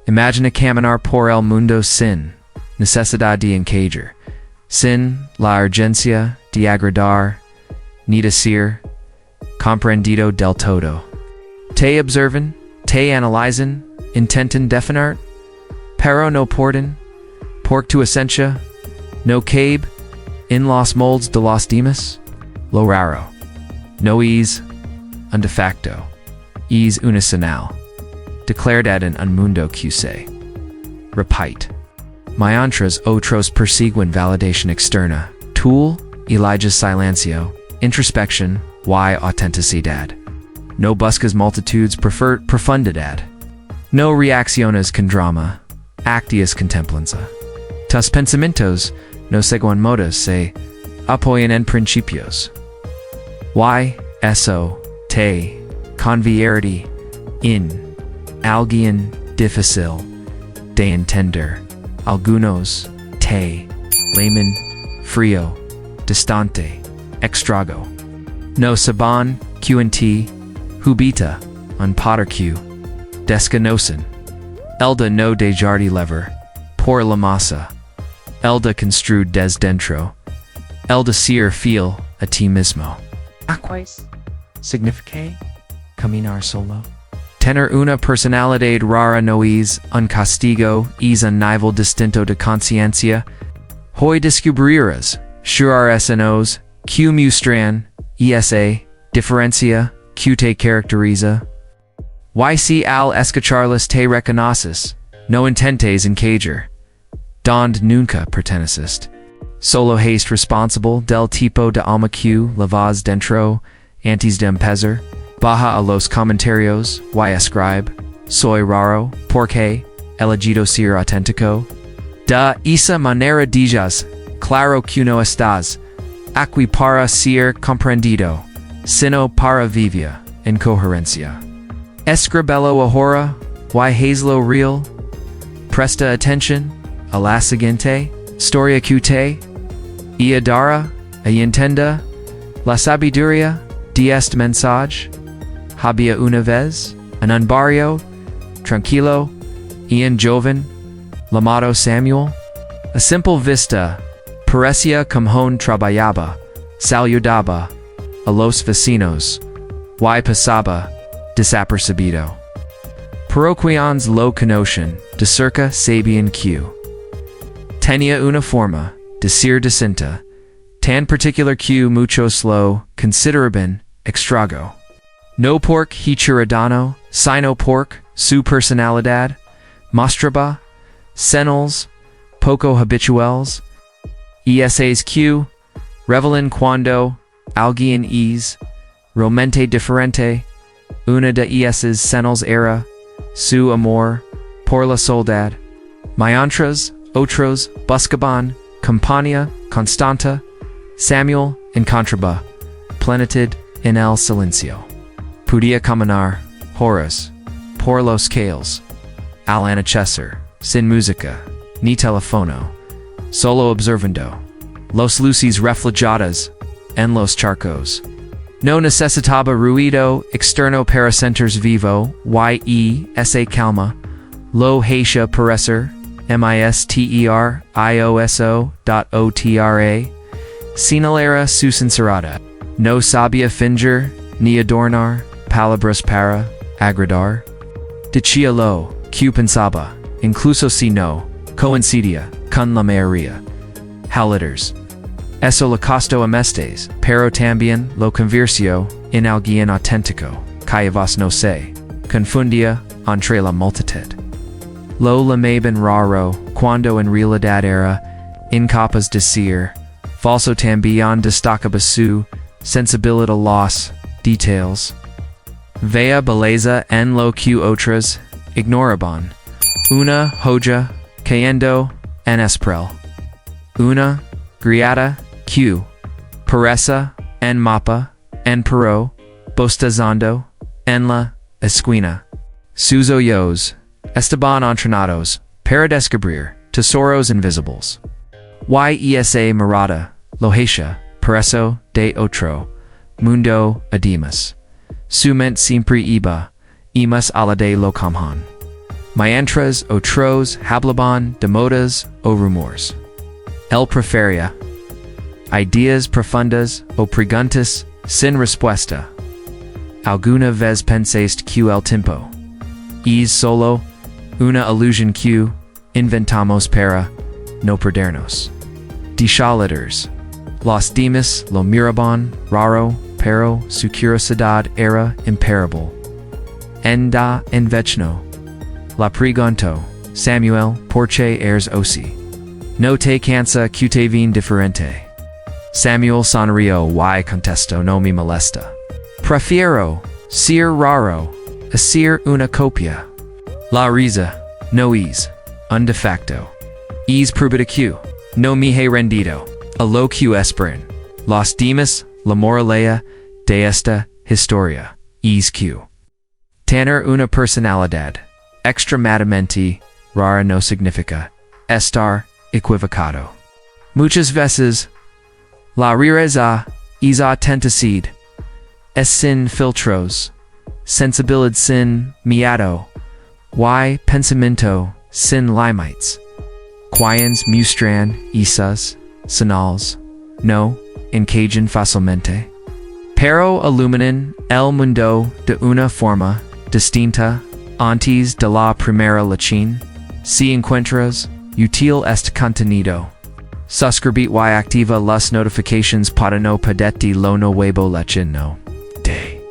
Imagina caminar por el mundo sin necesidad de encajar, sin la urgencia de agradar, ni decir, comprendido del todo. Te observan, te analizan, intentan definir, pero no portan, por tu esencia, no cabe, en los moldes de los demás, lo raro. No es un defecto, es una señal. Declared en un mundo que se repite. Mientras otros persiguen validación externa, tool, eliges silencio, introspección, y autenticidad. No buscas multitudes profundidad. No reacciones con drama, actias contemplanza. Tus pensamientos no según modas se apoyan en principios. Y eso te convierte en alguien difícil de entender. Algunos te llaman frío, distante, extrago. No saben que en ti habita un poder que desconocen. Elda no de jardi lever por la masa. Elda construir des dentro. Elda ser fiel a ti mismo. Aquais significa caminar solo. Tener una personalidad rara no es un castigo, es un nivel distinto de conciencia. Hoy descubrirás, nos, que muestran, esa diferencia, que te caracteriza. Y si al escucharlas te reconoces, no intentes encajar, donde nunca perteneces. Solo es responsable del tipo de alma que lavas dentro, antes de empezar. Baja a los comentarios, y escribe, soy raro, porque, elegido ser auténtico. De esa manera digas, claro que no estás, aquí para ser comprendido, sino para vivir en coherencia. Escribelo ahora, y hazlo real. Presta atención a la siguiente historia que te ayudará a entender la sabiduría de este mensaje. Había una vez, en un barrio, tranquilo, y un joven, llamado Samuel. A simple vista, parecía como un trabajaba, saludaba a los vecinos, y pasaba desapercibido. Pero quienes lo conocen de cerca sabían que tenía una forma de ser distinta, tan particular que muchos lo consideraban extrago. No porque ciudadano, sino porque su personalidad mostraba señales poco habituales, y esas que revelan cuando alguien es realmente diferente. Una de esas señales era su amor por la soledad. Mientras otros buscaban compañía constante, Samuel encontraba plenitud en el silencio. Podía caminar horas por los calles, al anochecer, sin música, ni teléfono, solo observando los luces reflejadas en los charcos. No necesitaba ruido externo para sentirse vivo, y esa calma, lo hacía parecer, misterioso.otra, señalera su sinceridad. No sabía fingir, ni adornar, palabras para agradar. Decía lo que pensaba, incluso si no coincidía con la mayoría. Haliters. Eso le costó a mestes, pero también lo convirtió en alguien auténtico, que vos no se confundía entre la multitud. Lo llamaban raro, cuando en realidad era incapaz de ser, falso también destacaba su sensibilidad a los details. Vea belleza en lo que otras ignoraban. Una joya cayendo en espiral. Una grieta que parece en mapa en pero bostezando en la esquina. Sus ojos estaban entrenados para descubrir tesoros invisibles. Y esa mirada lo hacía preso de otro mundo además. Su mente siempre iba más allá de lo común. Mientras otros hablaban de modas o rumores. Él prefería ideas profundas o preguntas sin respuesta. Alguna vez pensaste que el tiempo es solo una ilusión que inventamos para no perdernos. Dichalados. Los demás lo miraban raro, pero su curiosidad era imparable. En vechno. La pregunto, Samuel, porche eres osi. No te cansa que te vin diferente. Samuel sonrió y contestó no me molesta. Prefiero ser raro a ser una copia. La risa no es un defecto. Es probita que no me he rendido a lo que esperan. Los demás, la moraleja de esta historia es que tener una personalidad extremadamente rara no significa estar equivocado. Muchas veces, la rareza es autenticidad, es sin filtros, sensibilidad sin miedo, y pensamiento sin límites. Quienes muestran esas señales no encajan fácilmente, pero iluminan el mundo de una forma distinta antes de la primera lección. Si encuentras útil este contenido, suscribite y activa las notifications para no perderte lo nuevo lección de.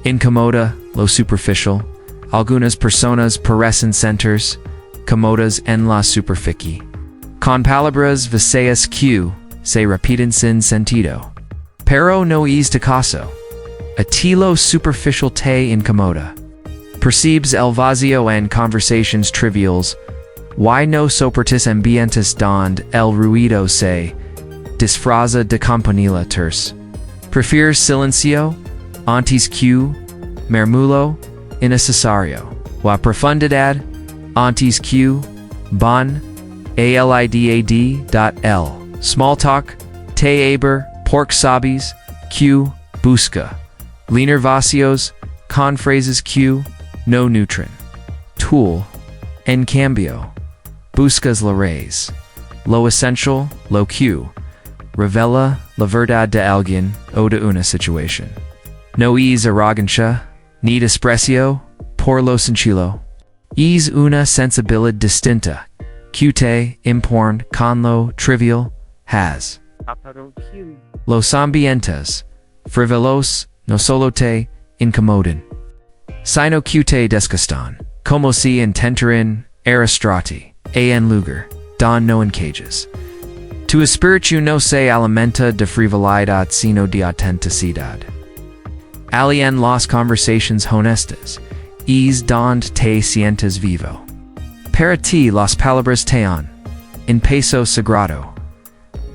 Incomoda lo superficial. Algunas personas parecen centers cómodas en la superficie, con palabras vacías que se repiten sin sentido. Pero no es de caso. A ti lo superficial te incomoda. Percibes el vacío en conversations trivials, y no soportas ambientes donde el ruido se disfraza de campanilla terse. Prefieres silencio antes que murmullo innecesario. La profundidad antes que bon alidad.l. Small talk te aber pork sabes que busca. Leaner vacios con phrases que no nutren. Tool, en cambio, buscas la raíz. Lo essential, lo que revela la verdad de alguien o de una situación. No es arrogancia, ni desprecio por lo sencillo. Es una sensibilidad distinta que te importa con lo trivial has. Los ambientes frivolos no solo te incomodan, sino que te desgastan, como si intentaran arrastrarte en lugar don no encajes. Tu espíritu no se alimenta de frivolidad sino de autenticidad. Alien las conversations honestas, es donde te sientes vivo. Para ti las palabras te han, en peso sagrado,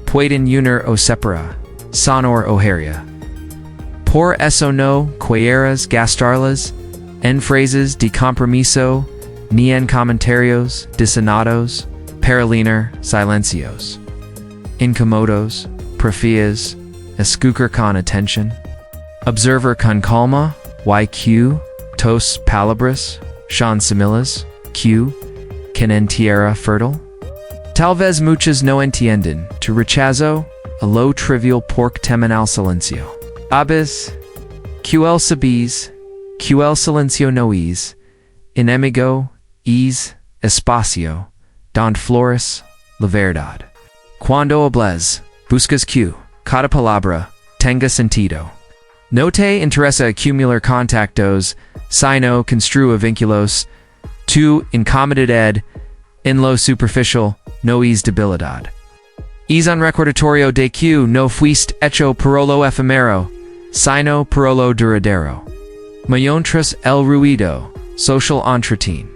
pueden unir o separar, sonor o herir. Por eso no quieras gastarlas en frases de compromiso, ni en comentarios desainados, para leaner silencios. Incomodos, prefieres escuchar con atención, observar con calma, y tos palabras, son similares, que en tierra fértil. Tal vez muchos no entienden tu rechazo a lo trivial porque temen al silencio. Abes, que el sabes, que el silencio no es, enemigo, es, espacio, donde flores, la verdad. Cuando hables, buscas que cada palabra tenga sentido. No te interesa acumular contactos, sino construir vínculos. Tu incomodidad en lo superficial no es debilidad. Es un recordatorio de que no fuiste hecho por lo efemero, sino por lo duradero. Mientras el ruido social entretiene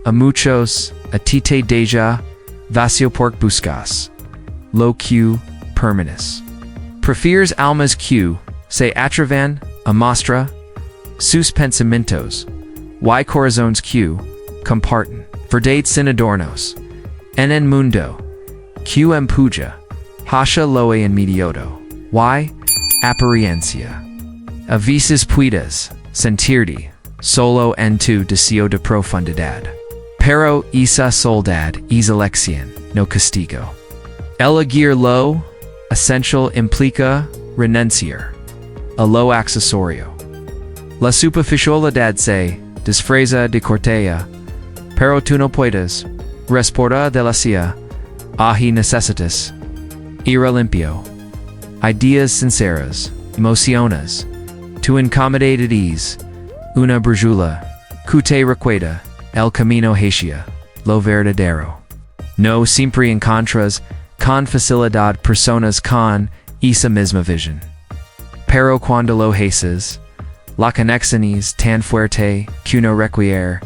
a muchos, a ti te deja vacío porque buscas lo que permanes. Prefieres almas que se atreven a mostrar sus pensamientos y corazones que comparten verdad sin adornos en el mundo que empuja hacia lo inmediato y apariencia. A veces puedes sentirte solo en tu deseo de profundidad. Pero isa soldad is elección, no castigo. Elegir lo essential implica renunciar a lo accesorio. La superficialidad se disfraza de cortesía, pero tú no puedes resportar de la cia, ahi necesitas ir limpio. Ideas sinceras, emociones, tu incommodated ease, una brujula, que te recuerda el camino hacia lo verdadero. No siempre encontras con facilidad personas con esa misma visión. Pero cuando lo haces, la conexión es tan fuerte que no requiere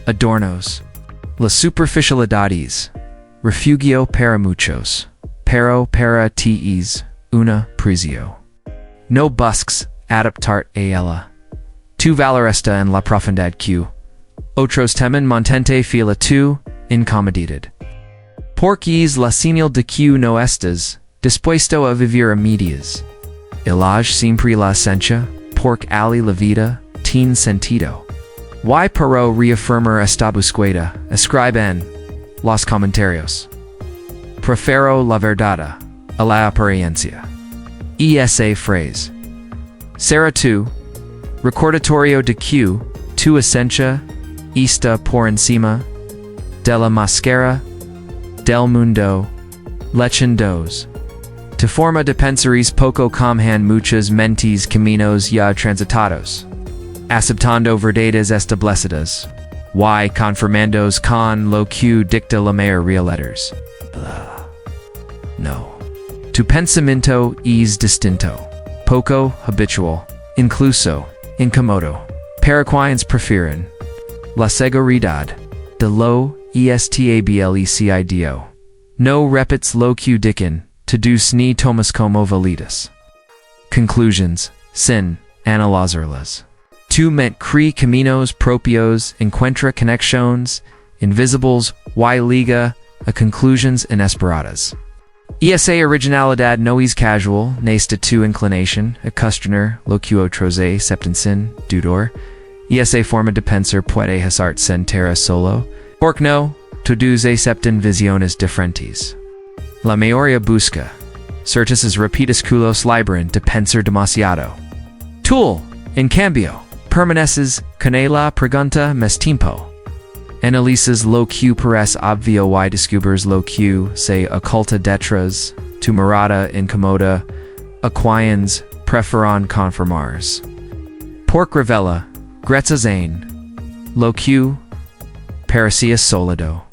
adornos. La superficialidad es refugio para muchos, pero para ti es una prisio. No busques adaptar a ella. Tu valor está en la profundidad que otros temen mantente fila tu incomodidad. Porque es la señal de que no estás dispuesto a vivir a medias. Ilaj siempre la esencia, porque ali la vida tiene sentido. Y pero reafirmar esta búsqueda, escribe en los comentarios. Prefiero la verdad a la apariencia. Esa phrase. Será tu recordatorio de que tu esencia está por encima de la máscara del mundo lechendos. Tu forma de pensar es poco comhan muchas mentes caminos ya transitados, aceptando verdades establecidas, y conformandos con lo que dicta la mayoría letters. No. Tu pensamiento es distinto, poco habitual, incluso incómodo. Paraguayans prefieren la seguridad de lo establecido. No repeats lo que dicen, todos ni tomas como validas. Conclusions, sin analizarlas. Tu mente cree caminos propios, encuentra conexiones invisibles y liga a conclusions inesperadas. Esa originalidad no es casual, nesta tu inclination, a cuestionar lo que otros aceptan sin dudor. Esa forma de pensar puede hacer entera solo, porque no, todos aceptan visiones diferentes. La mayoría busca certezas rápidas culos libran de pensar demasiado. Tú, en cambio, permaneces con la pregunta más tiempo. Analizas lo que parece obvio y descubres lo que se oculta detrás, tu mirada incomoda, aquians preferan conformarse. Porque revela, gracias lo que parecía sólido.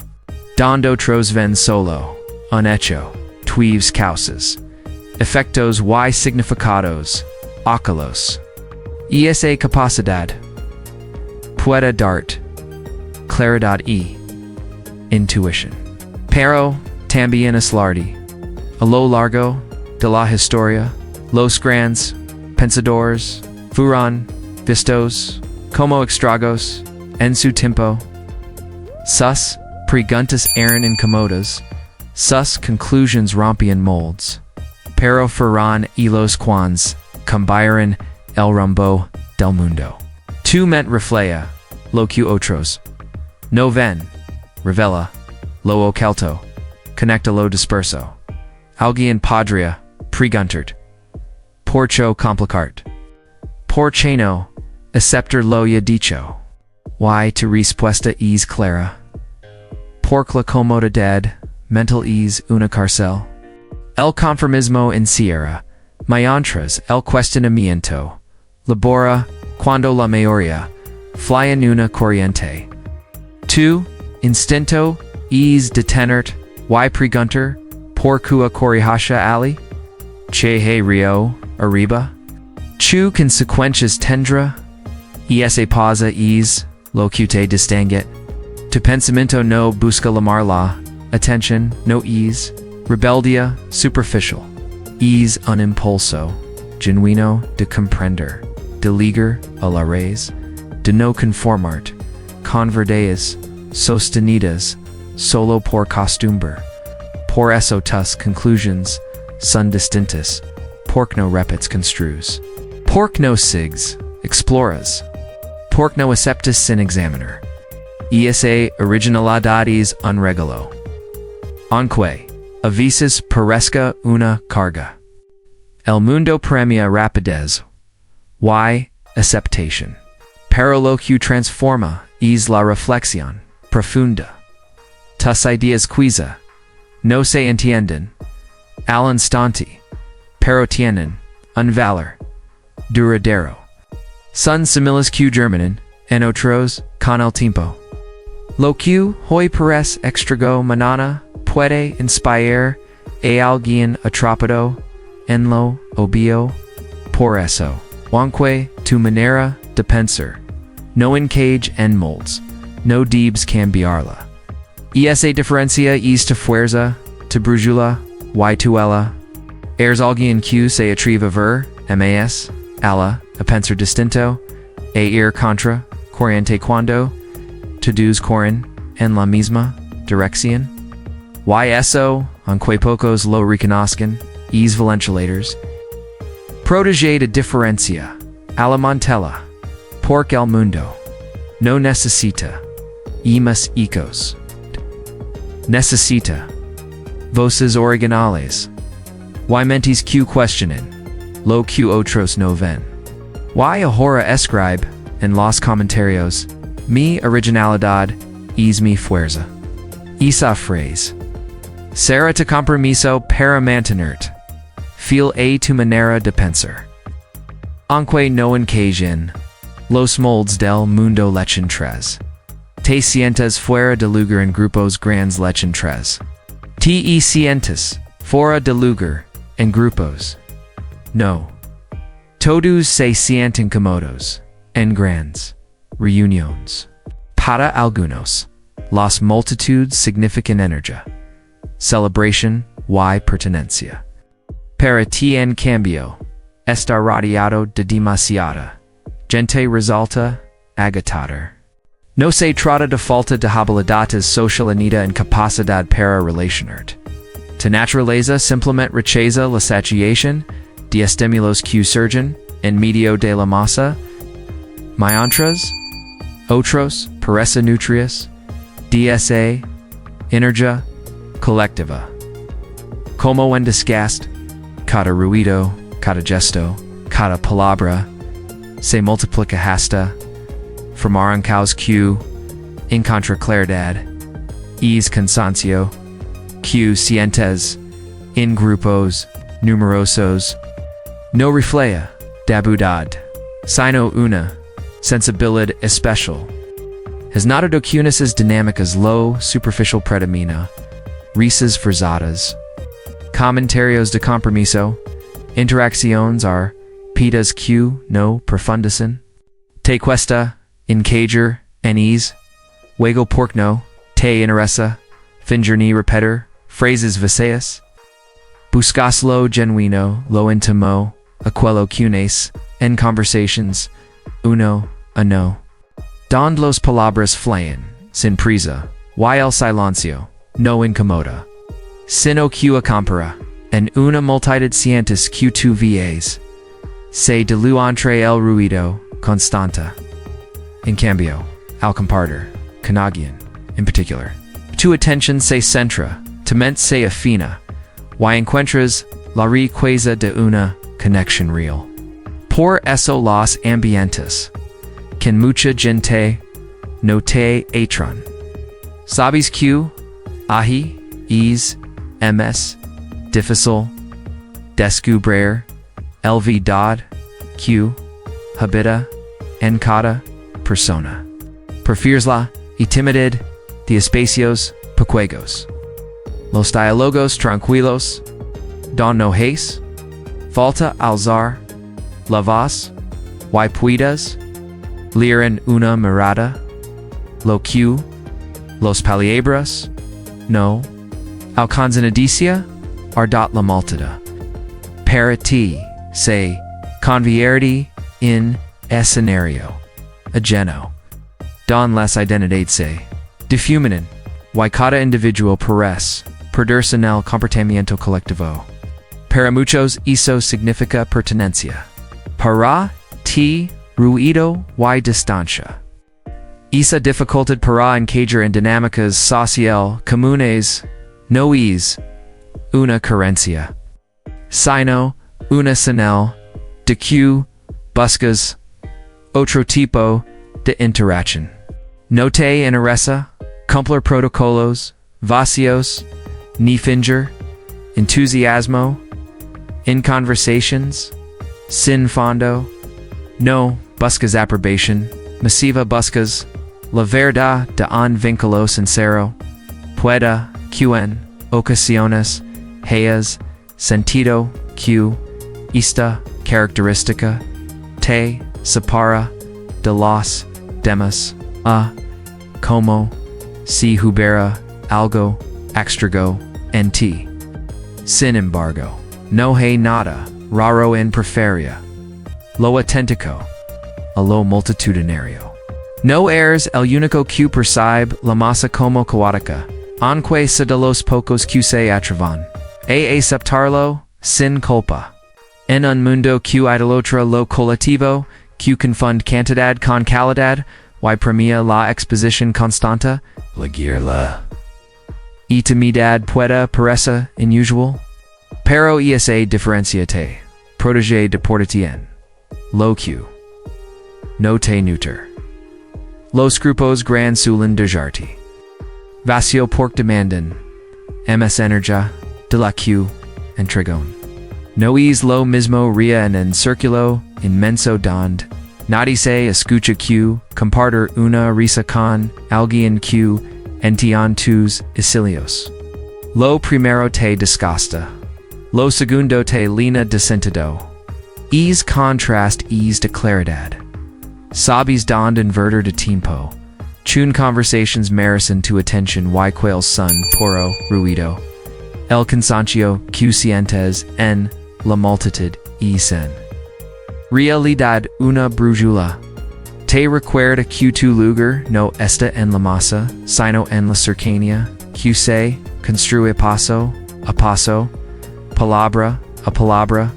Donde otros ven solo, un hecho, tuives causas, efectos y significados, oculos. Esa capacidad puede darte claridad y intuición. Pero también es lardi. A lo largo de la historia, los grandes pensadores fueron vistos como extragos en su tiempo. Sus preguntas eran incómodas, sus conclusions rompían moldes, pero fueron los quans cambiaron el rumbo del mundo. Tu mente refleja lo que otros no ven, revela lo oculto, conecta lo disperso. Alguien podría preguntar, ¿por complicarte? ¿Por qué no aceptar lo ya dicho? Y tu respuesta es clara. Porque la comodidad mental es una cárcel. El conformismo encierra, mientras el cuestionamiento labora cuando la mayoría fly en una corriente. Tu instinto es detenerte y preguntar por qué corrija ali? Che rio arriba? Tu consecuencias tendrá? Esa pausa es lo que te distingue. Tu pensamiento no busca llamar la atención, no es rebeldia superficial. Es un impulso genuino de comprender, de ligar a la raíz, de no conformarte con verdades sostenidas solo por costumbre. Por eso tus conclusions son distintas, porque no repetes construes. Porque no sigues, exploras. Porque no aceptas sin examinar. esa originalidades un regalo. Aunque, a veces parezca una carga. El mundo premia rapidez. Y, aceptación. Pero lo que transforma es la reflexión profunda. Tus ideas quizá no se entienden al instante, pero tienen un valor duradero. Son similes que germinan en otros con el tiempo. Lo que hoy parece extraño mañana puede inspirar a alguien atrapado en lo obvio. Por eso, aunque tu manera de pensar no encaje en moldes, no debes cambiarla. Esa diferencia es tu fuerza, tu brújula, y tu ella. Eres alguien que se atreve a ver, mas, a pensar distinto, a ir contra corriente cuando todos corren en la misma dirección. Y eso, aunque pocos lo reconozcan, es ventiladores. Protege de diferencia, alimентala, porque el mundo no necesita más ecos. Necesita voces originales. Y mentes que cuestionen lo que otros no ven. Y ahora escribe en los comentarios mi originalidad es mi fuerza. Esa frase será tu compromiso para mantenerte fiel a tu manera de pensar. Aunque no encajen los moldes del mundo lechen tres. Te sientes fuera de lugar en grupos grandes lechen tres. Te sientes fuera de lugar en grupos. No. Todos se sienten cómodos en grandes reuniones. Para algunos, las multitudes significan energía, celebración y pertenencia. Para ti en cambio, estar rodeado de demasiada gente resulta agotador. No se trata de falta de habilidades social ni de incapacidad para relacionarte. Tu naturaleza simplemente rechaza la saturación de estímulos que surgen en medio de la masa. Mientras, otros parecen nutrias de esa energía colectiva. Como en desgaste, cada ruido, cada gesto, cada palabra se multiplica hasta formar un caos que encontra claridad es cansancio que sientes en grupos numerosos no refleja debilidad, sino una sensibilidad especial. Has nada de que unas dinámicas lo superficial predomina, risas forzadas, comentarios de compromiso, interacciones are pidas que no profundicen. Te cuesta encajar en es, luego porque no te interesa fingir ni repetir frases vacías. Buscas lo genuino, lo íntimo, aquello que unes en conversations, uno a no. Donde los palabras fluyen, sin prisa, y el silencio no incomoda, sino que acompara, en una multitud sientes que tu ves, se dilúe entre el ruido constante. En cambio, al compartir, con alguien, en particular, tu atención se centra, tu mente se afina, y encuentras la riqueza de una conexión real. Por eso los ambientes, que mucha gente no te atran. Sabes que, ahi, es, ms, difícil, descubrir, el verdad, que, habita, en cada persona. Prefieres la intimidad de espacios pequeños. Los diálogos tranquilos, don no hace, falta alzar, la voz, y puedes, leer en una mirada, lo que, los palabras, no, alcanzan adicia, ardot la multitude. Para ti, se, convierte en escenario, ajeno, don las identidades se, difuminan, y cada individuo parece, perderse en el comportamiento colectivo. Para muchos eso significa pertenencia. Para ti, ruido y distancia. Isa dificultad para encajar en dinámicas social comunes, no es una carencia, sino una señal de que buscas otro tipo de interacción. No te interesa cumplir protocolos vacíos, ni fingir entusiasmo en conversations sin fondo. No buscas aprobación masiva, buscas la verdad de un vínculo sincero. Puede que en ocasiones hayas sentido que esta característica te separa de los demás, como si hubiera algo extrago en ti. Sin embargo, no hay nada raro en preferir lo auténtico a lo multitudinario. No eres el único que percibe la masa como caótica, aunque se de los pocos que se atrevan a aceptarlo sin culpa. En un mundo que idolatra lo colectivo, que confunde cantidad con calidad, y premia la exposición constante, la intimidad puede parecer inusual, pero esa diferencia te protege de portarte en lo que no te nutre. Los grupos gran suelen dejarte vacío porque demandan más energía de la que entregan. No es lo mismo ría en un círculo inmenso donde nadie se escucha que compartir una risa con alguien que entiende tus isilios. Lo primero te disgusta, lo segundo te llena de sentido. Es contrast es de claridad. Sabes donde invertir de tiempo. Chun conversations merecen tu atención y cuales son puro ruido. El cansancio que sientes en la multitud es en realidad una brújula. Te recuerda que tu lugar no está en la masa, sino en la cercanía, que se construye paso a paso, palabra a palabra.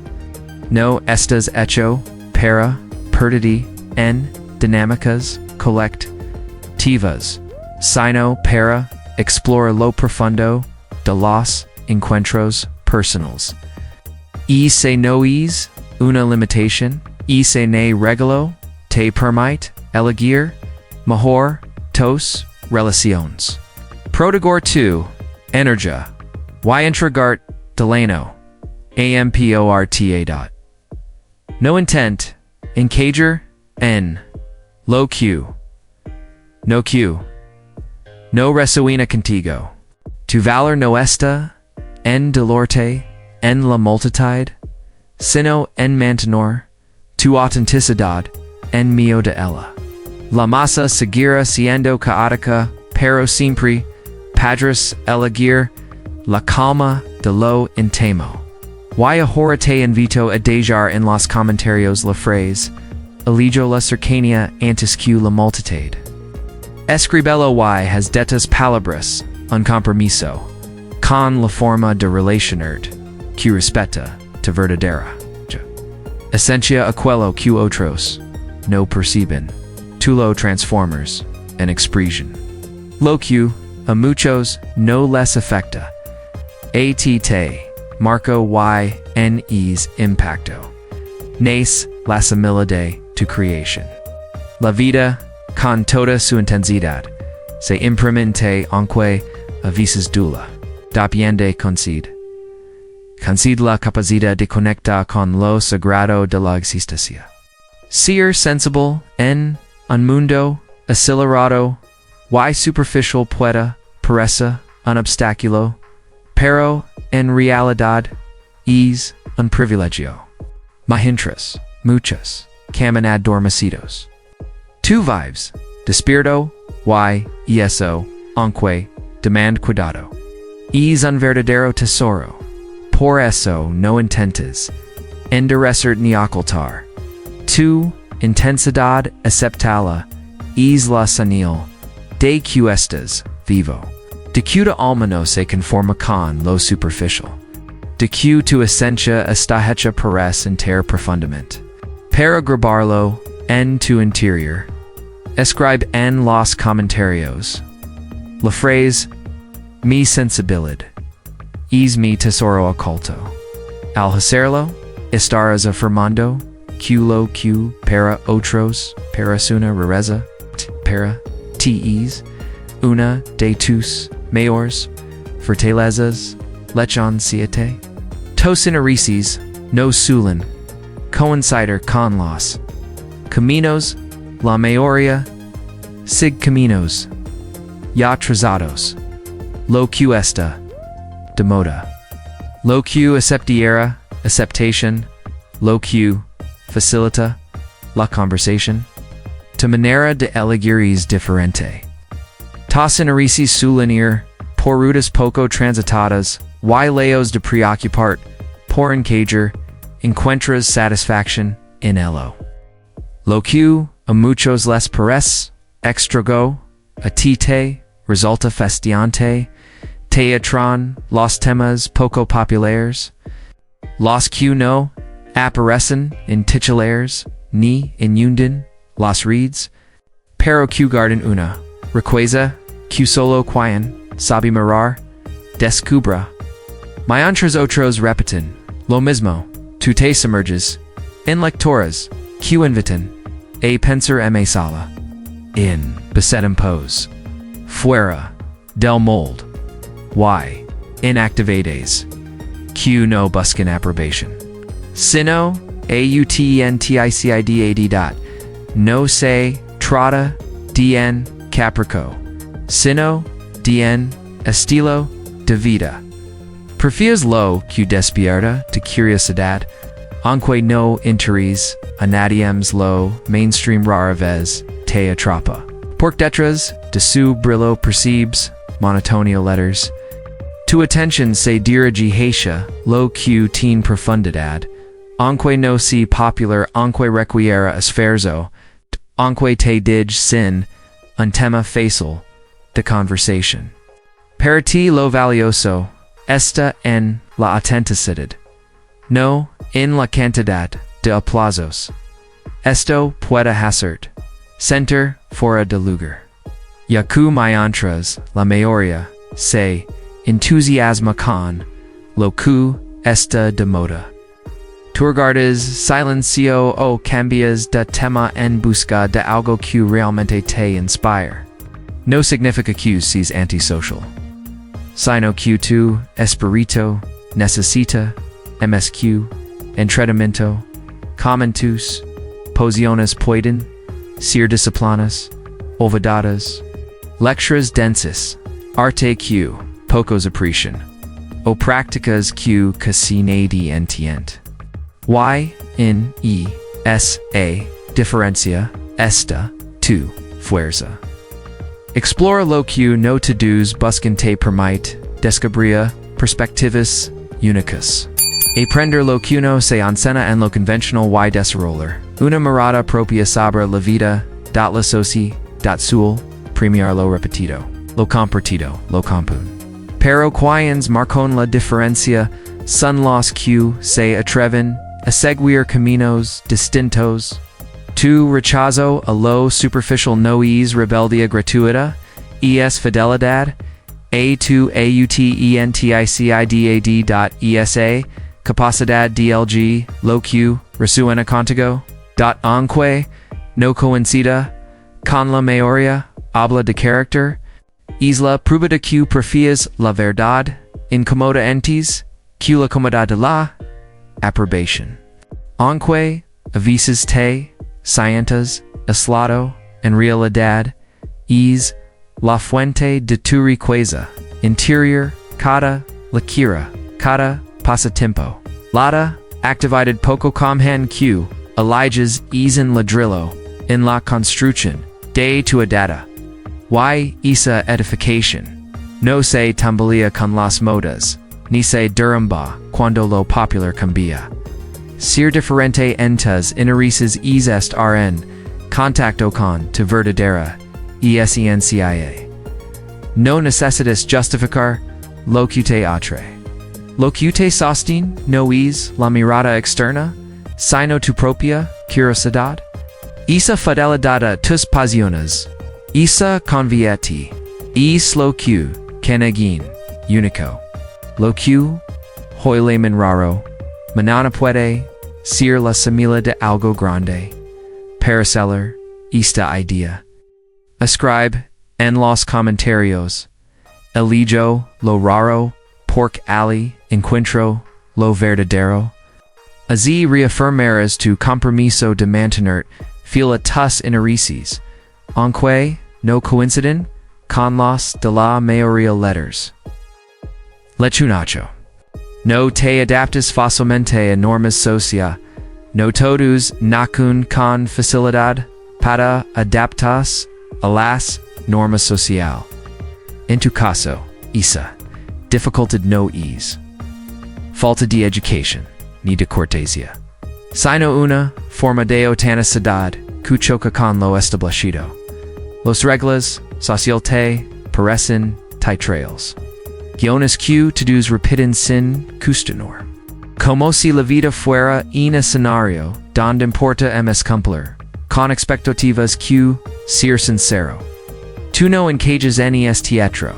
No estás hecho para perderte en dinámicas colectivas, sino para explorar lo profundo de los encuentros personales. Y se no es una limitación, y se ne regalo te permite elegir mejor tus relaciones. Proteger tu energía y entregar delano amporta. No intent encajar en lo que no resuena contigo. Tu valor no está en dolorte en la multitud, sino en mantener tu autenticidad en medio de ella. La masa seguirá siendo caótica, pero siempre podrás elegir la calma de lo íntimo. Y ahora te invito a dejar en los comentarios la frase elijo la cercanía antes que la multitud. Escríbelo y has de tus palabras un compromiso con la forma de relacionarte que respeta tu verdadera esencia aquello que otros no perciben. Tú lo transformas en expresión. Lo que a muchos no les afecta. A ti te marco y en es impacto. Nes la semilla de tu creación. La vida, con toda su intensidad, se imprime aunque a veces dula. Depende concede la capacidad de conectar con lo sagrado de la existencia. Ser sensible en un mundo acelerado y superficial puede parecer un obstáculo, pero en realidad es un privilegio. Mientras muchos caminan adormecidos. Tu vives despierto y eso, aunque demand cuidado. Es un verdadero tesoro. Por eso no intentes endurecer ni ocultar. Tu intensidad aceptala es la señal de que estás vivo. De que tu alma no se conforma con lo superficial. De que tu esencia está hecha para sentir profundamente. Para grabarlo en tu interior. escribe en los comentarios. La frase, mi sensibilidad, es mi tesoro oculto. Al hacerlo, estarás afirmando que lo que para otros paras una rareza, para ti es una de tus mayores fortalezas, lechon siete. Tos inarices no suelen coincidir con los caminos, la mayoría sig caminos ya trazados, lo que está de moda, lo que aceptiera acceptation, lo que facilita la conversación, de manera de elegir es diferente. Tas inarices suelen ir por rutas poco transitadas, y leos de preocupar, por encajar, encuentras satisfaction en ello. Lo que a muchos les parece extrago, a ti te resulta fascinante, te atraen los temas poco populares, los que no aparecen en titulares ni inunden las redes, pero que guardan una riqueza que solo quien sabe mirar, descubra. Mientras otros repiten lo mismo, tú te sumerges en lectores que invitan a pensar en sala, en pasatiempos, fuera del molde, y en actividades que no buscan aprobación, sino autenticid. No se trata de en caprico, sino de en estilo de vida. Prefieres lo que despierta de curiosidad, aunque no interés a nadiems lo mainstream rara vez te atrapa. Por detrás de su brillo percibes monotonio letters. Tu atención se dirige hacia lo que tiene profundidad, aunque no sea popular, aunque requiera esfuerzo, aunque te dig sin un tema fácil de conversación. Para ti lo valioso está en la autenticidad, no en la cantidad de aplausos. Esto puede hacerte sentir fuera de lugar. Ya que mientras la mayoría se entusiasma con lo que está de moda, tú guardas silencio o cambias de tema en busca de algo que realmente te inspire. No significa que seas antisocial, sino que tu espíritu necesita MSQ, entrenamiento, como tus posiciones pueden ser disciplinas, olvidadas, lecturas densas, arte que pocos aprecian, o prácticas que casi nadie entiende. Y en esa diferencia está tu fuerza. Explora lo que no todos buscan te permite descubrir perspectivas únicas. Aprender lo que no se enseña en lo convencional y desarrollar una mirada propia sobre la vida, la soci, sul, premiar lo repetido, lo compartido, lo común. Pero quienes marcan la diferencia son los que se atreven a seguir caminos distintos. Tu rechazo a lo superficial no es rebeldía gratuita, es fidelidad. A tu autenticid.esa, capacidad DLG, lo que resuena contigo. Aunque no coincida con la mayoría, habla de carácter. Es la prueba de que prefieres la verdad, incomoda entes, que la comodidad de la aprobación. Aunque a veces te sientas aislado, en realidad es la fuente de tu riqueza interior, cada lectura, cada pasatiempo. Lada, activated poco comhan que eliges es en ladrillo, en la construcción de tu data. Y esa edificación no se tambalea con las modas, ni se derrumba cuando lo popular cambia. Ser diferente entes inarices es estar en contacto con tu verdadera esencia. No necesitas justificar lo que te atrae. Lo que te sostiene no es la mirada externa, sino tu propia curiosidad. Esa fidelidad a tus pasiones. Esa convierte. Es lo que canagin. Único. Lo que hoyleman raro. Manana puede ser la semilla de algo grande. Paraceller. Esta idea. Ascribe en los comentarios. Elijo lo raro. Pork ali. Encuentro lo verdadero. Así reafirmarás tu compromiso de mantener fiel a tus intereses, aunque no coinciden con los de la mayoría letters. Lechunacho. No te adaptes fácilmente a normas sociales. No todos nacen con facilidad para adaptarse a las normas sociales. En tu caso, esa dificultad no es falta de educación ni de cortesía, sino una forma de otanicidad que choca con lo establecido. Los reglas sociales te parecen trails. Guiones que todos repiten sin cuestionar. Como si la vida fuera un escenario donde importa es cumplir, con expectativas que ser sincero. Tu no encajas en este teatro.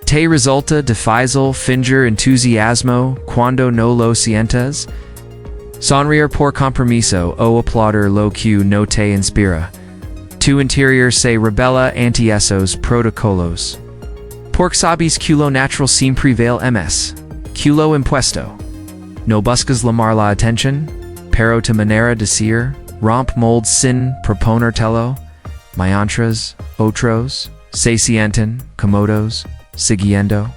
Te resulta difícil fingir entusiasmo cuando no lo sientes. Sonreír por compromiso o aplaudir lo que no te inspira. Tu interior se rebela ante esos protocolos. Porque sabes que lo natural siempre vale más que lo impuesto. No buscas llamar la atención, pero tu manera de ser rompe moldes sin proponértelo. Mientras otros se sienten cómodos siguiendo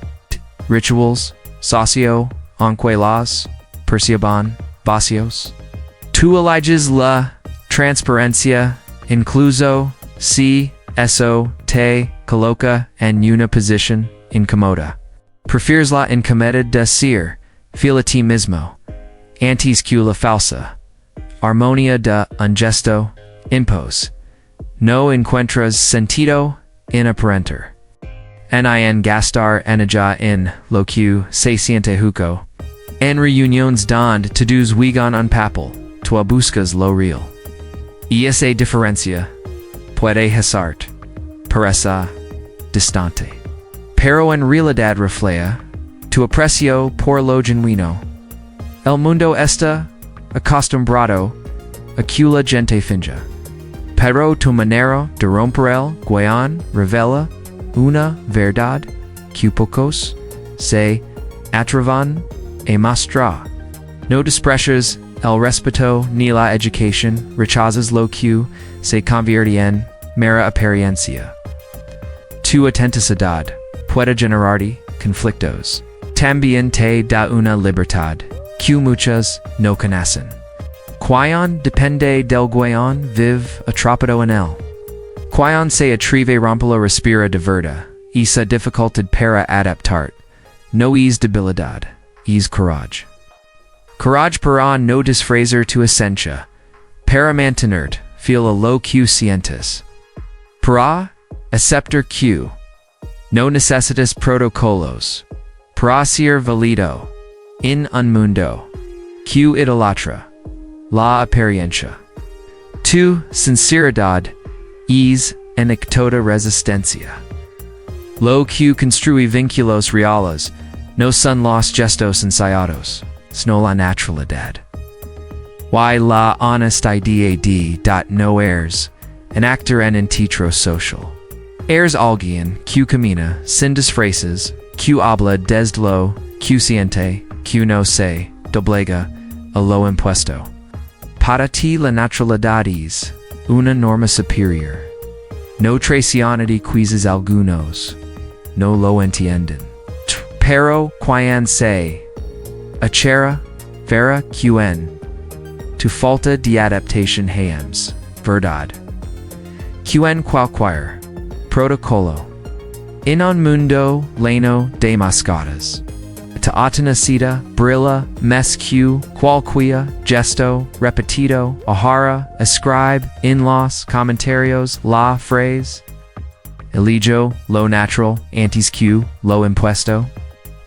rituals socio aunque los perciban vacíos. Tu eliges la transparencia incluso si eso te coloca en una posición incómoda. Prefieres la incomodidad de ser fiel a ti mismo antes que la falsa armonía de un gesto impose. No encuentras sentido en aparentar. En gastar energía en lo que se siente justo. En reuniones donde todos juegan un papel, tú buscas lo real. Y esa diferencia puede hacerte parecer distante. Pero en realidad refleja tu aprecio por lo genuino. El mundo está acostumbrado a que la gente finja. Pero tu manera de romper el guión revela una verdad que pocos se atrevan a mostrar. No desprecias el respeto ni la educación, rechazas lo que se convierte en mera apariencia. Tu autenticidad puede generarte conflictos. También te da una libertad que muchos no conocen. Quién depende del guión vive atrapado en él. Quién se atreve romperlo respira de verdad. Esa dificultad para adaptar. No es debilidad, es courage. Courage para no disfrazar tu esencia. Para mantenerte fiel a lo que sientes. Para aceptar que no necesitas protocolos. Para ser válido en un mundo que idolatra la apariencia. Tu sinceridad es en toda resistencia. Lo que construye vínculos reales no son los gestos ensaiados, sino la naturalidad. Y la honesta idea de no eres an actor en un teatro social. Eres alguien que camina sin disfraces, que habla desde lo que siente, que no se doblega a lo impuesto. Para ti la naturalidad es una norma superior. No traiciona de quizzes algunos, no lo entienden. Pero quien se achera vera quen tu falta de adaptación hams, verdad. Quen cualquier protocolo. En un mundo lleno de mascotas. Ta atenacida brilla mes que cualquier gesto repetido Hara escribe en los comentarios la frase. Elijo lo natural antes que lo impuesto.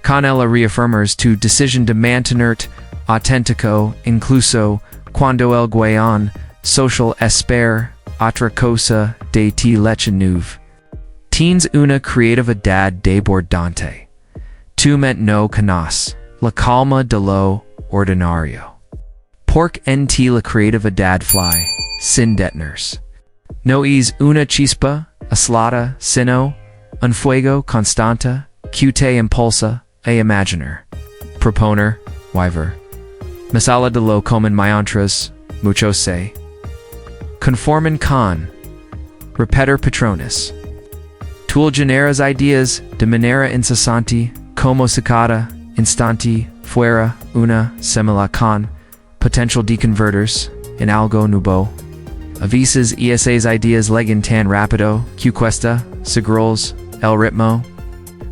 Con ella reafirmas tu decisión de mantenerte auténtico incluso cuando el guión social espera otra cosa de ti leche nueve. Tienes una creatividad desbordante. Tu mente no conoce la calma de lo ordinario. Porque en ti la creatividad fly, sin detenerse. No es una chispa aislada, sino un fuego constante que te impulsa a imaginar, proponer, viver. Masala de lo comen mientras muchos se conforman con repetir patrones. Tú generas ideas de manera incesante como si cada instante fuera una semilla con potential de convertirse en algo nuevo. A veces esas ideas llegan tan rápido que cuesta seguirles el ritmo.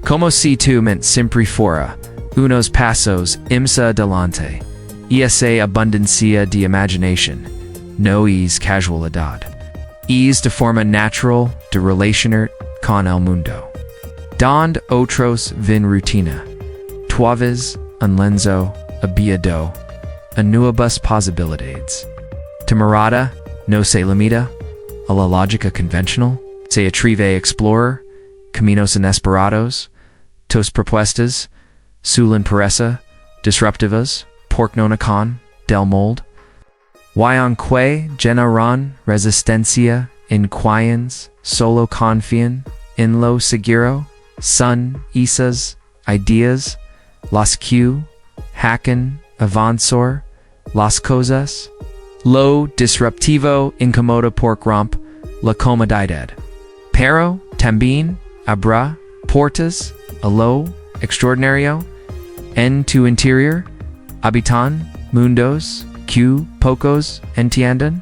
Como si tu mente siempre fuera unos pasos más adelante. Esa abundancia de imaginación no es casualidad. Es de forma natural de relacionar con el mundo. Donde otros ven rutina. Tuaves un lenzo abierto a nuevas posibilidades. Temerada no se limita a la lógica convencional. Se atreve a explorar caminos inesperados. Tus propuestas suelen parecer disruptivas porque no con del molde. Y aunque generan resistencia en quienes solo confían en lo seguro, son esas ideas las que hacen avanzar las cosas. Lo disruptivo incomoda porque rompe la comodidad. Pero también habrá puertas a lo extraordinario en tu interior. Habitan mundos que pocos entienden.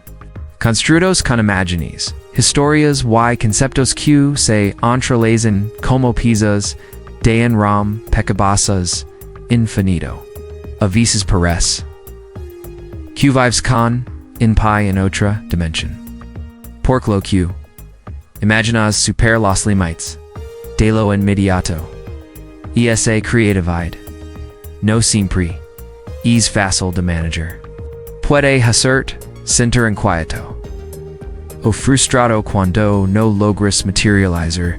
Construidos con imágenes, historias y conceptos que se entrelazan como piezas de un rompecabezas infinito. A veces parece que vives con un pie en otra dimensión. Porque lo que imaginas superar los límites de lo inmediato. Esa creatividad no siempre es fácil de manejar. Puede hacerte sentir inquieto o frustrado cuando no logras materializar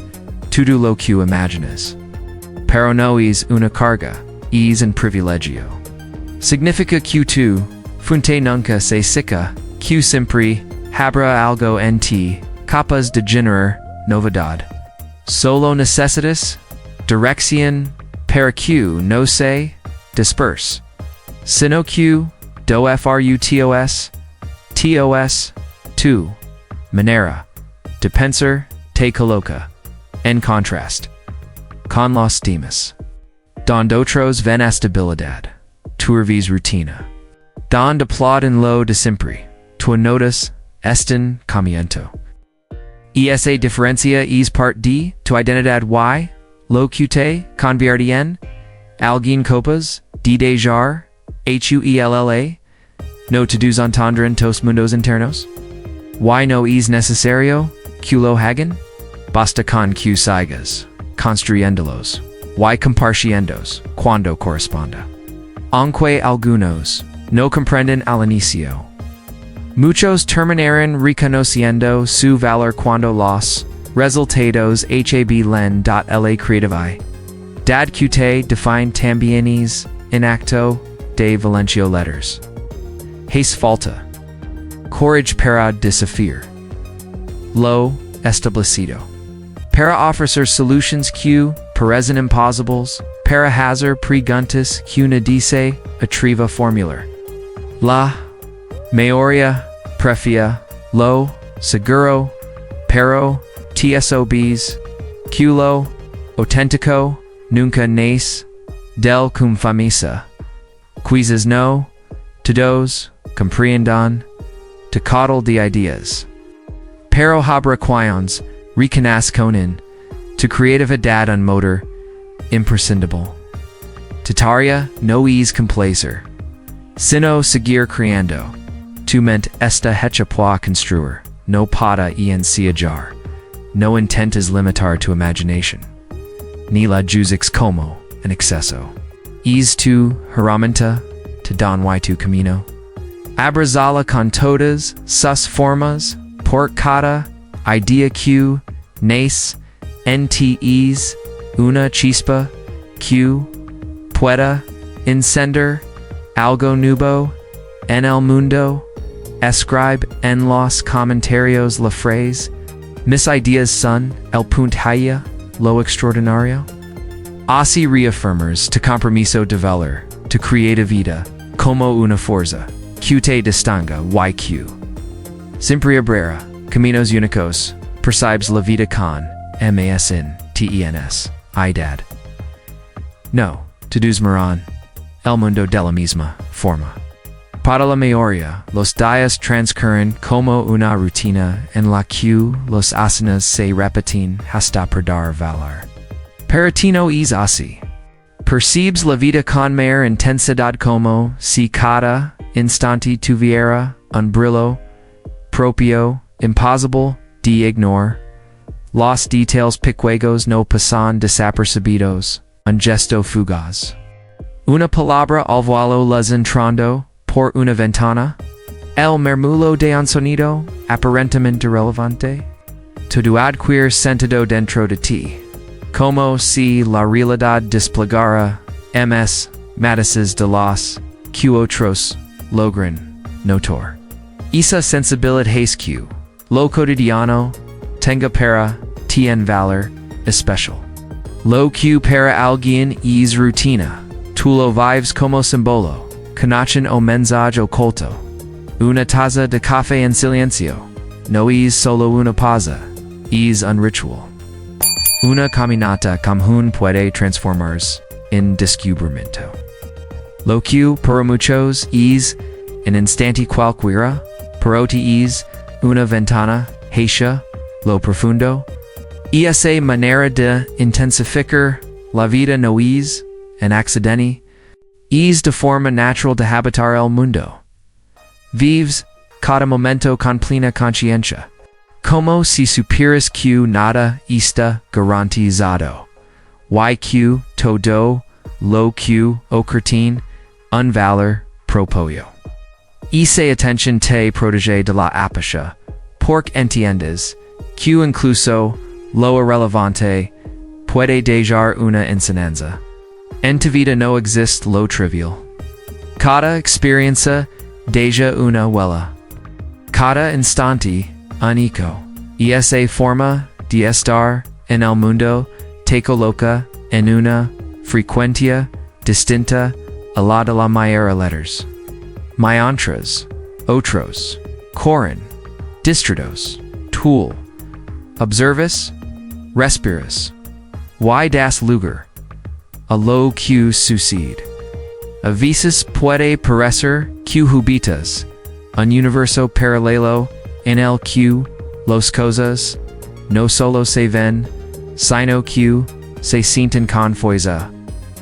todo lo que imaginas. Pero no es una carga, es un privilegio. Significa que tu fuente nunca se seca, que siempre habrá algo en ti capaz de generar novedad. Solo necesitas dirección para que no se disperse, sino que do frutos, tu manera de pensar te coloca en contraste con los demás. Donde otros ven estabilidad, tu ves rutina. Donde aplauden lo de siempre, tu notas este crecimiento. Esa diferencia es parte de tu identidad y lo que te convierte en alguien capaz de dejar huella. No todos entendrán tus mundos internos. Y no es necesario que lo hagan. Basta con que sigas construyéndolos y compartiéndolos cuando corresponda. Aunque algunos no comprenden al inicio, muchos terminarán reconociendo su valor cuando los resultados hablen de la creatividad. Dad que te define también es en acto de valencio letters. Hace falta courage para desafiar lo establecido, para ofrecer solutions que parecen imposibles, para hacer preguntas que nadie se atreve a formular. La mayoría prefiere lo seguro, pero tsobs que lo auténtico nunca nace del conformista. Quizás no todos compreendan te caudal de ideas. Pero habrá quienes reconozcan tu creatividad un motor imprescindible. Tu tarea no es complacer, sino seguir creando. Tu mente está hecha para construir, no para ensayar. No intentes limitar tu imaginación, ni la juzgues como en exceso. Es tu herramienta, te dan y tu camino. Abrazala con todas sus formas, por cada idea que nace, ntes, una chispa que pueda encender algo nuevo en el mundo. Escribe en los comentarios la frase, mis ideas son el puntilla, lo extraordinario. Así reaffirmers tu compromiso de valor, tu creatividad, como una fuerza, que te distinga YQ. Siempre abrera, caminos únicos, percibes la vida con, tienes, idad. No, todos miran, el mundo de la misma forma. Para la mayoría, los días transcurren como una rutina en la que los asanas se repiten hasta perder valor. Pero no es así. Percibes la vida con mayor intensidad como si cada instante tuviera un brillo propio, imposible de ignorar. Los detalles pequeños no pasan desapercibidos, un gesto fugaz. Una palabra al vuelo les entrando por una ventana, el murmullo de un sonido aparentemente irrelevante, todo adquiere sentido dentro de ti, como si la realidad desplegara matices de los que otros logran notar. Esa sensibilidad es que lo cotidiano tenga para ti en valor especial. Lo que para alguien es rutina, tú lo vives como símbolo. Conocen o mensaje oculto. Una taza de café en silencio. No es solo una pausa. Es un ritual. Una caminata común puede transformarse en descubrimiento. Lo que para muchos es un instante cualquiera, para ti es una ventana hacia lo profundo. Esa manera de intensificar la vida no es un accidente. Es de forma natural de habitar el mundo. Vives cada momento con plena conciencia, como si supieras que nada está garantizado. Y que todo lo que ocurre un valor propio. Esa atención te protege de la apatía, porque entiendes que incluso lo irrelevante puede dejar una enseñanza. En tu vida no existe lo trivial. Cada experiencia deja una huella. Cada instante único. Y esa forma de estar en el mundo te coloca en una frecuencia distinta a la de la mayoría de letters. Mientras, otros, corren, distritos, tú, observas, respiras, y das lugar a lo que sucede. A veces puede parecer que habitas un universo paralelo en el que las cosas no solo se ven, sino que se sienten con fuerza.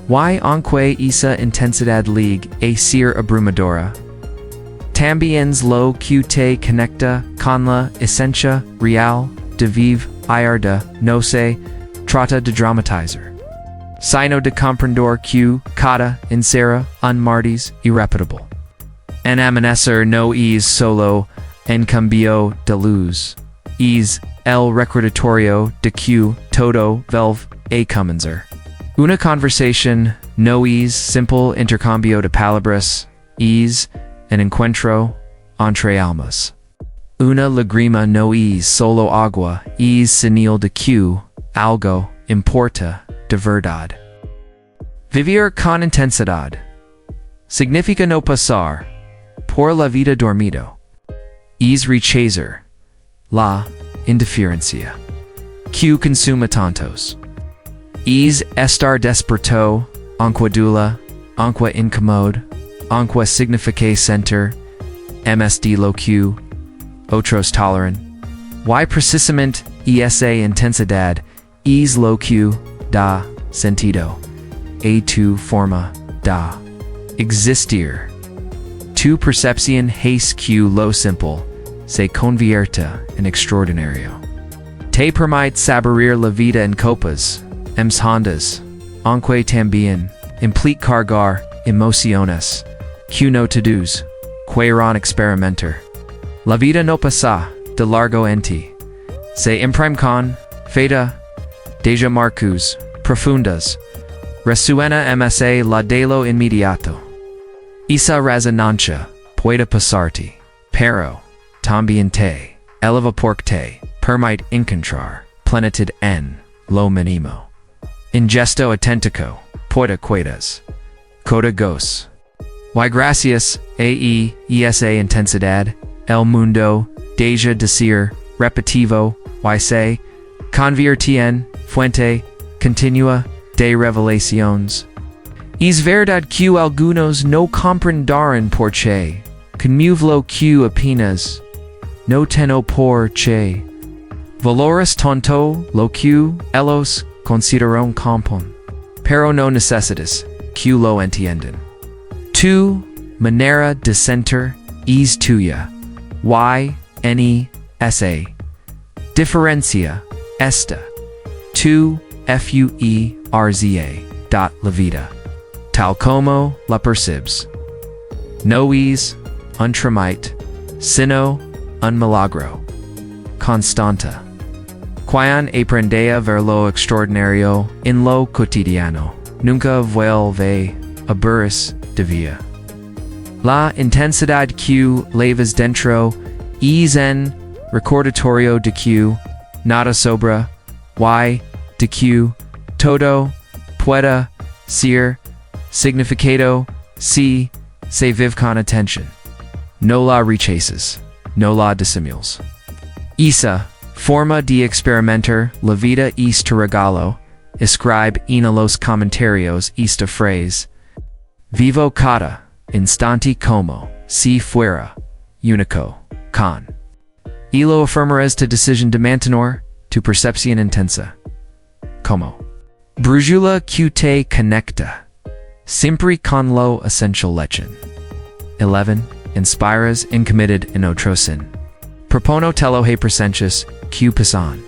Y aunque esa intensidad ligue a ser abrumadora, también lo que te conecta con la esencia real de vivir no se trata de dramatizar, sino de comprender que cada encierra un martes irrepetible. En amanecer no es solo en cambio de luz, es el recordatorio de que todo vuelve a comenzar. Una conversación no es simple intercambio de palabras, es un encuentro entre almas. Una lágrima no es solo agua, es señal de que algo importa de verdad. Vivir con intensidad significa no pasar por la vida dormido. Es rechazar la indiferencia que consume tantos. Es estar desperto, aunque dula, aunque incómodo, aunque signifique sentir, MSD lo que otros toleran. Y precisamente esa intensidad es lo que da sentido a tu forma de existir. Tu percepción es que lo simple se convierte en extraordinario. Te permite saborear la vida en copas, hondas, aunque también implica cargar emociones que no todos queron experimenter. La vida no pasa de largo en ti. Se imprime con feta deja marcus profundas. Resuena msa la de lo inmediato. Esa resonancia puede pasarti, pero también te eleva porque te permite encontrar plenitud en lo mínimo. Ingesto auténtico, puede quedas, códigos. Y gracias a esa intensidad, el mundo deja decir repetitivo, y se convierte en fuente continua de revelaciones. Es verdad que algunos no comprenderán por qué, conmuevlo que apenas no tengo por qué. Valores tonto lo que ellos consideran compon, pero no necesitas que lo entiendan. Tu manera de sentir es tuya, esa diferencia esta, tu fuerza dot la vida, tal como la percibes. No es un trámite, sino un milagro, constanta. Quien aprende a ver lo extraordinario en lo cotidiano, nunca vuelve a aburrirse de vida. La intensidad que llevas dentro es en recordatorio de que nada sobra, y de que todo puede ser significado si se vive con atención. No la rechaces, no la disimules. Esa forma de experimentar la vida es tu regalo. Escribe en los comentarios esta frase. Vivo cada instante como si fuera único, con. Y lo afirmarás tu decisión de mantener tu percepción intensa. Cómo. Brújula que te conecta, siempre con lo essential lechen. 11. Inspiras incommitted en otro sin. Propono te lo he presentias que pasan.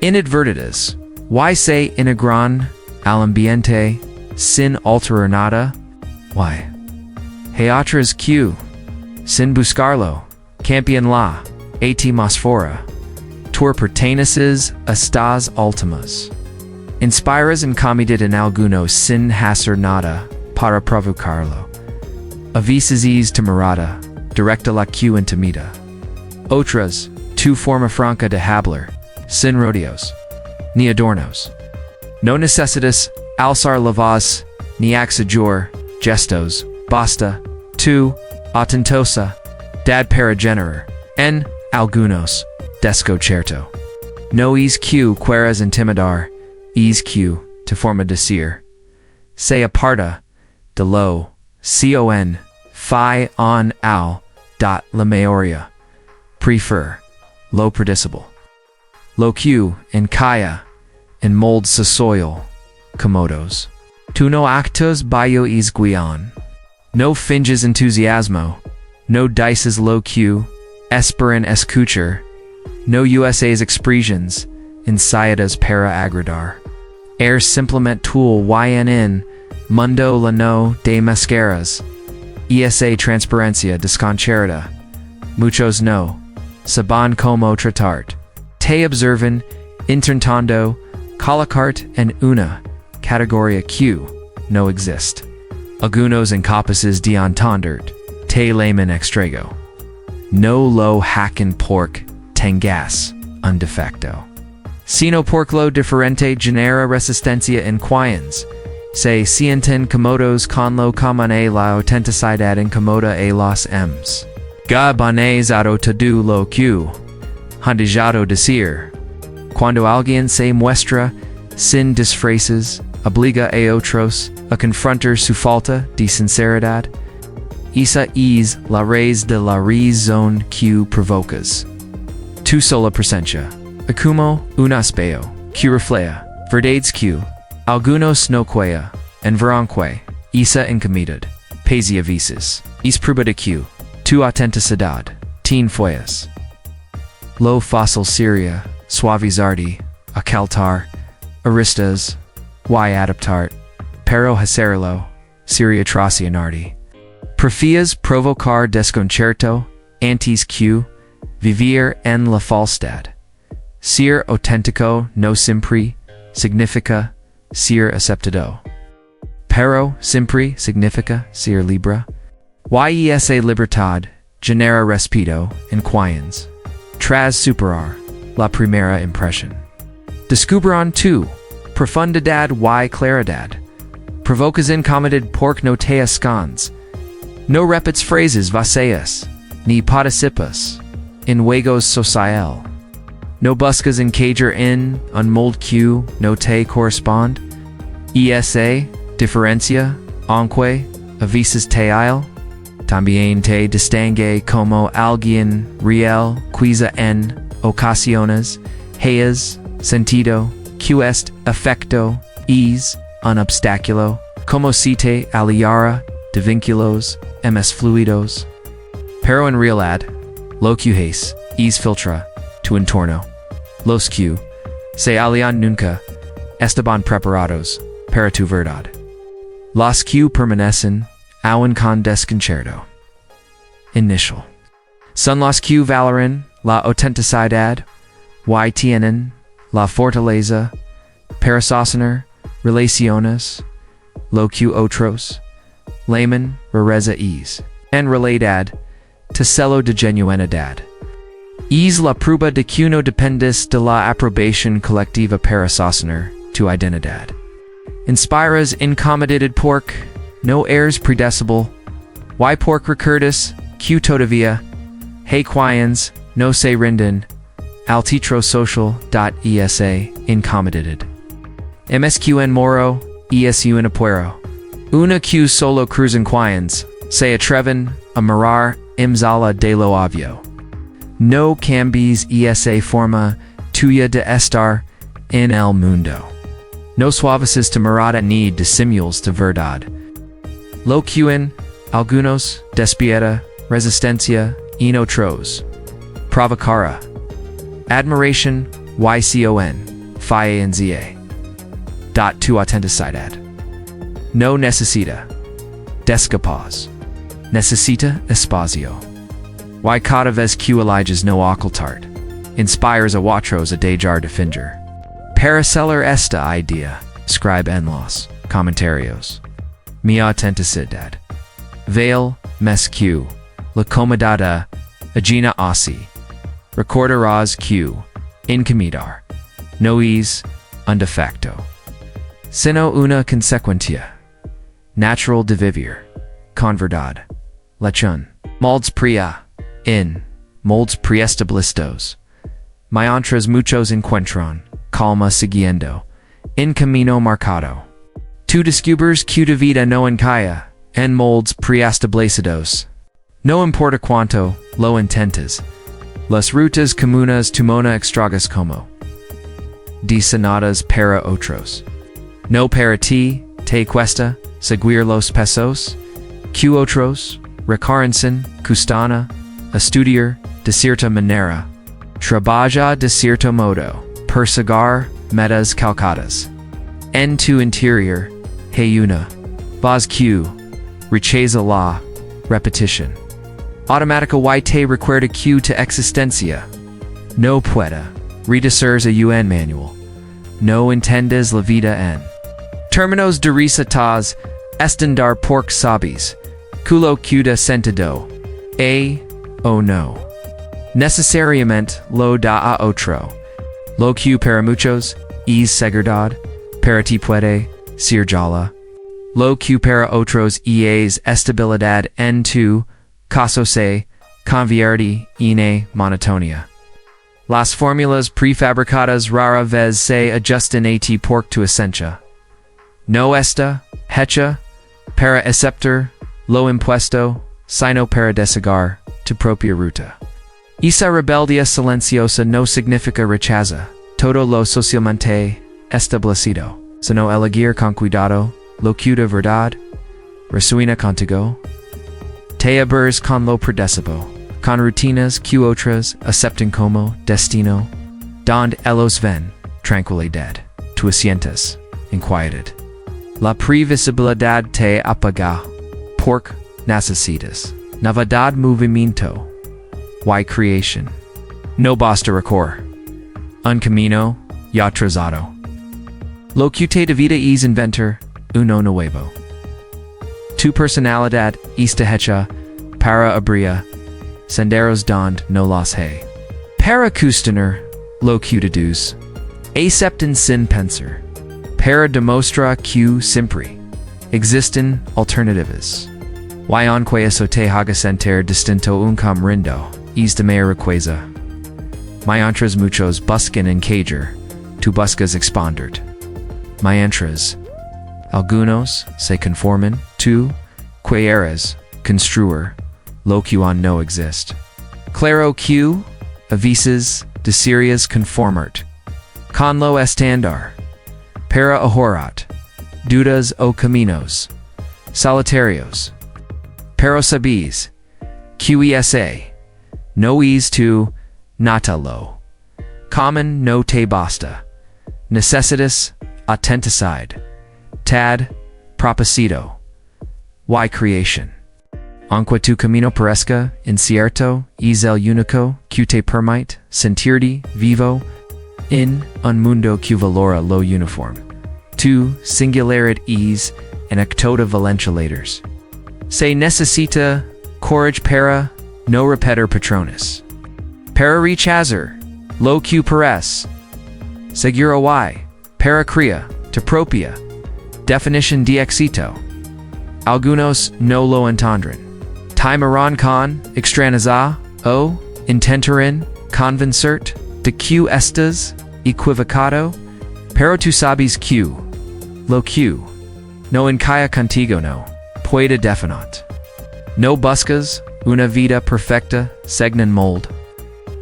Inadvertidas, y se integran al ambiente sin alterar nada, y. Hay otras que, sin buscarlo, campean la atmósfera. Tus perteneces estas últimas. Inspiras incommitted en algunos sin hacer nada para provocarlo. A veces tu mirada directa la que intimida. Otras, tu forma franca de hablar, sin rodeos, ni adornos. No necesitas alzar la voz, ni exagerar gestos, basta, tu, atentosa, dad para generar, en, algunos, desconcierto. No es que quieras intimidar, es que, te forma decir. Se aparta, de lo, con, fi on al, dot la mayoría. Prefer, lo predicable. Lo que, encalla, en mold sa soil, comodos. Tu no actos bio es guion. No finges entusiasmo, no dices lo que, esperan escuchar, no usas expresiones, ensaiadas para agradar. Simplemente tool yn, mundo lleno de mascaras, esa transparencia desconcertada. Muchos no, saben cómo tratarte. Te observan, intentando, colocarte en una categoría que no existe. Algunos incapaces de entenderte, te llaman extraño. No lo hacen porque tengas un defecto, sino porque lo diferente genera resistencia en quienes se sienten cómodos con lo común y la autenticidad incomoda a los ems. Gabanezado todo lo que han dejado decir. Cuando alguien se muestra sin disfraces, obliga a otros a confrontar su falta de sinceridad. Esa es la raíz de la razón que provocas. Tu sola presencia, como un espejo, que refleja, verdades que, algunos no quea, en verán que, esa incommitted, pese a veces, es prueba de que, tu autenticidad, ten fues. Lo fácil sería, suavizarte, acaltar, aristas, y adaptar, pero hacerlo, sería traicionarte. Prefias provocar desconcerto, antes que vivir en la falsedad. Ser auténtico no siempre significa ser aceptado. Pero siempre significa ser libre. Esa libertad genera respeto en quienes, tras superar la primera impresión, descubran tu profundidad y claridad. Provocas incomodidad porque no te escondes. No repites phrases vacías, ni participas en juegos social. No buscas encajar en un molde que no te corresponde. Esa diferencia, aunque a veces te hay, también te distingue como alguien real, quizá en ocasiones hayas sentido que este efecto es un obstáculo, como si te aliara de vínculos más fluidos. Pero en realidad, lo que haces es filtra tu entorno. Los que se alian nunca estaban preparados para tu verdad. Los que permanecen aún con desconcierto inicial son los que valoran la autenticidad y tienen la fortaleza para sostener relaciones, lo que otros llaman rareza es, en realidad, tesoro de genuinidad. Es la prueba de que no dependes de la aprobación colectiva para sostener tu identidad. Inspiras incomodidad porque no eres predecible, y porque recuerdas que todavía hay quienes no se rinden al teatro social. Esa incomodidad MSQ en moro, ESU en apuero. Una que solo cruzan quienes se atreven a mirar imzala de lo obvio. No cambies esa forma tuya de estar en el mundo. No suavices tu mirada ni disimules tu verdad. Lo que en algunos despierta resistencia en otros provocara admiración y fianza. Tu autenticidad no necesita descapaz, necesita espacio. Y cada vez que eliges no ocultarte, inspires a otros a dejar de fingir. Para celar esta idea, escribe en los comentarios. Mi autenticidad. Veil mesque, la comodidad agina así. Recordarás que, incomodar, no es un defecto, sino una consecuencia natural de vivir, con verdad. Lechon. Moldes preestablecidos. Mientras muchos encuentran calma siguiendo en camino marcado. Tu descubres que tu vida no encalla en moldes preestablecidos. No importa cuánto lo intentes, las rutas comunes tu mona extragas como diseñadas para otros. No para ti, te cuesta seguir los pasos que otros reconocen custana estudiar de cierta manera, trabaja de cierto modo, perseguir metas calcadas. En tu interior, hay una voz que rechaza la repetición. Automática y te recuerda que tu existencia no puede reducirse a un manual. No entiendes la vida en términos de recetas estandar porque sabes culo que da sentido o no necesariamente lo da a otro. Lo que para muchos es seguridad, para ti puede ser jala. Lo que para otros es estabilidad en tu caso se convierte en monotonía. Las fórmulas prefabricadas rara vez se ajustan a ti porque tu esencia no está hecha para aceptar lo impuesto, sino para desegar tu propia ruta. Esa rebeldía silenciosa no significa rechaza todo lo socialmente establecido, sino elegir con cuidado lo que de verdad resuena contigo. Te abres con lo predecible, con rutinas que otras aceptan como destino, donde ellos ven tranquilidad, tu sientes inquietud. La previsibilidad te apaga, porque necesitas novedad movimiento. Why creation? No basta recor. Un camino ya trazado. Lo que te vida es inventor uno nuevo. Tu personalidad está hecha para abrir senderos donde no los hay. Para cuestionar lo que deduce, acepten sin pensar. Para demostrar que siempre existen alternativas. Y aunque eso te haga sentir distinto un rindo, es de mea riqueza. Mientras muchos buscan encajar, tú buscas expander. Mientras algunos se conforman, tú quieres construir lo que aún no existe. Claro que a veces desearías conformarte con lo estándar. Para ahorat, dudas o caminos solitarios. Pero sabes que esa no es tu natalo. Common no te basta. Necesitas autenticidad. Tad propósito. Why creation? Aunque tu camino parezca incierto, es el único que te permite sentirte vivo en un mundo que valora lo uniforme. Tu singularidad es en toda valencialators. Se necesita courage para no repetir patrones. Para rechazar lo que parece seguro y para crear tu propia definición de éxito. Algunos no lo entendrán. Timarán con extrañeza o intentarán convencerte de que estás equivocado, pero tú sabes que lo que no encaja contigo no puede definir. No buscas una vida perfecta según mold,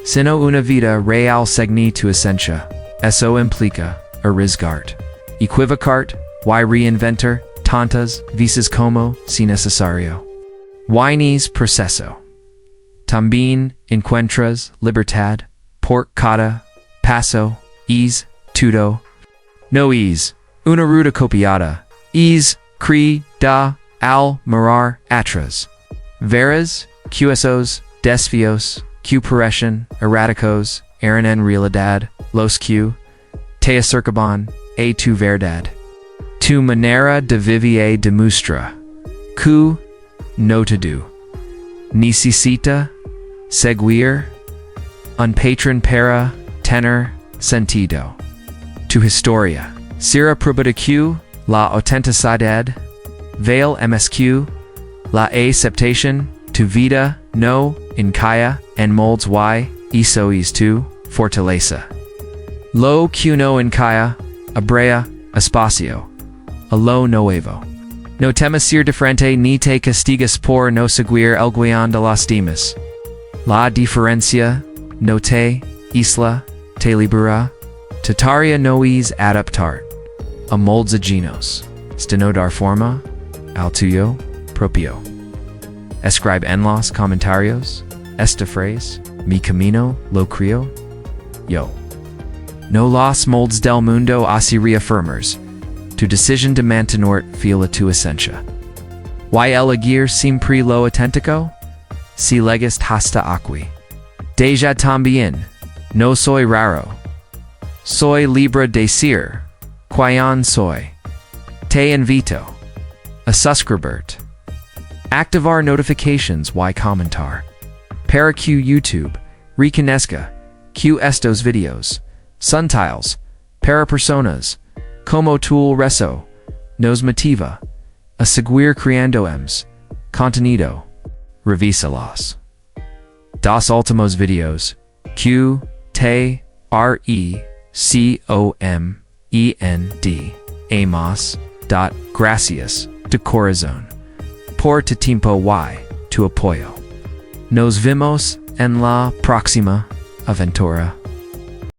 sino una vida real según tu esencia. Eso implica arriesgarte, equivocarte y reinventar tantas veces como si necesario. Wines proceso. También encuentras libertad por cada paso. Es todo. No es una ruta copiada. Es da al mirar atrás. Veras que esos desvíos que parecen erráticos eran en realidad los que te acercaban a tu verdad. Tu manera de vivir demuestra que no te do. Necesita seguir un patrón para tener sentido. Tu historia será prueba de que la autenticidad veil MSQ, la aceptación, tu vida no encaja en moldes y eso es tu fortaleza. Lo que no encaja abrea espacio a lo nuevo. No temas ser diferente ni te castigas por no seguir el guión de los demás. La diferencia no te isla, te libera. Tu tarea no es adaptar a moldes ajenos, sino dar forma al tuyo propio. Escribe en los comentarios esta frase: mi camino lo creo yo. No los moldes del mundo así reafirmers tu decisión de mantener fiel a tu esencia. Y elegir siempre lo auténtico, si legas hasta aquí. Deja también, no soy raro. Soy libre de ser, quién soy. Te invito a suscribirte. Activar notifications y comentar. Para que YouTube reconozca que estos videos son útiles para personas como tú rezo nos motiva a seguir creando contenido. Revísalos. Dos últimos videos que te recomend amos. Gracias de corazón por tu tiempo y tu apoyo. Nos vemos en la próxima aventura.